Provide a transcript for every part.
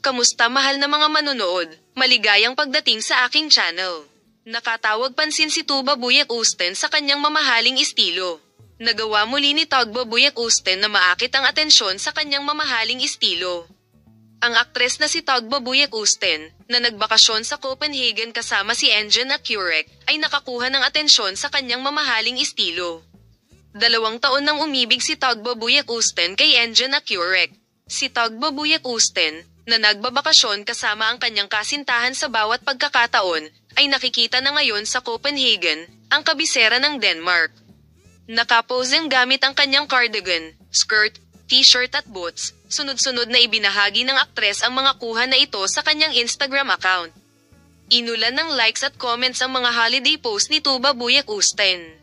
Kamusta mahal na mga manonood? Maligayang pagdating sa aking channel. Nakatawag pansin si Tuba Buyak Usten sa kanyang mamahaling estilo. Nagawa muli ni Tugba Buyak Usten na maakit ang atensyon sa kanyang mamahaling estilo. Ang aktres na si Tugba Buyak Usten, na nagbakasyon sa Copenhagen kasama si Engin Akurek, ay nakakuha ng atensyon sa kanyang mamahaling estilo. 2 taon nang umibig si Tugba Buyak Usten kay Engin Akurek. Si Tugba Buyak Usten, na nagbabakasyon kasama ang kanyang kasintahan sa bawat pagkakataon, ay nakikita na ngayon sa Copenhagen, ang kabisera ng Denmark. Nakaposing gamit ang kanyang cardigan, skirt, t-shirt at boots, sunod-sunod na ibinahagi ng aktres ang mga kuha na ito sa kanyang Instagram account. Inulan ng likes at comments ang mga holiday post ni Tuba Buyak Usten.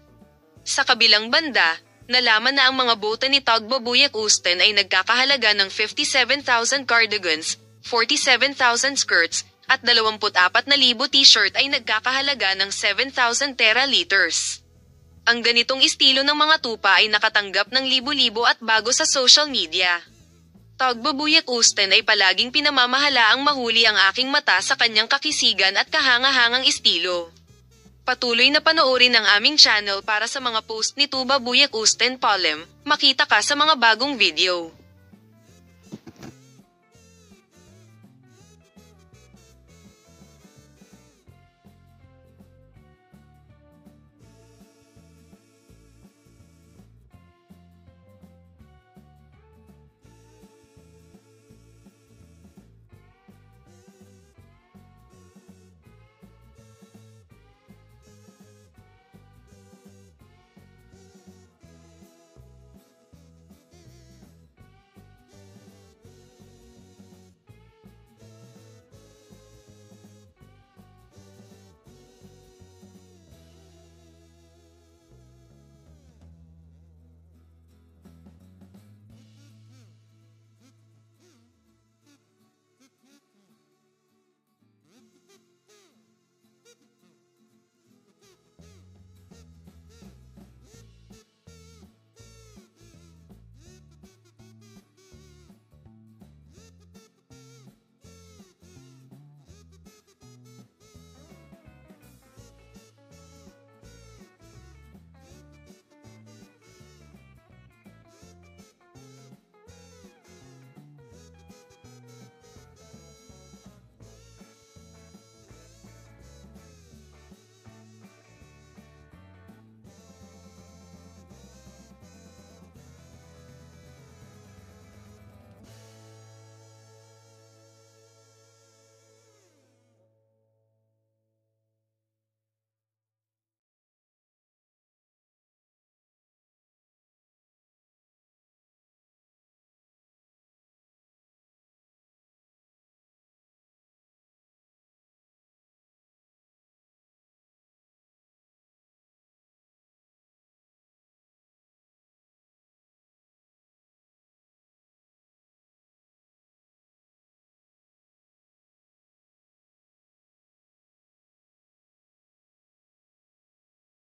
Sa kabilang banda, nalaman na ang mga bota ni Tugba Buyak Usten ay nagkakahalaga ng 57,000 cardigans, 47,000 skirts, at 24,000 t-shirt ay nagkakahalaga ng 7,000 teraliters. Ang ganitong estilo ng mga tupa ay nakatanggap ng libo-libo at bago sa social media. Tugba Buyak Usten ay palaging pinamamahalaang mahuli ang aking mata sa kanyang kakisigan at kahanga-hangang estilo. Patuloy na panoorin ang aming channel para sa mga post ni Tuba Buyak Usten Polem, makita ka sa mga bagong video.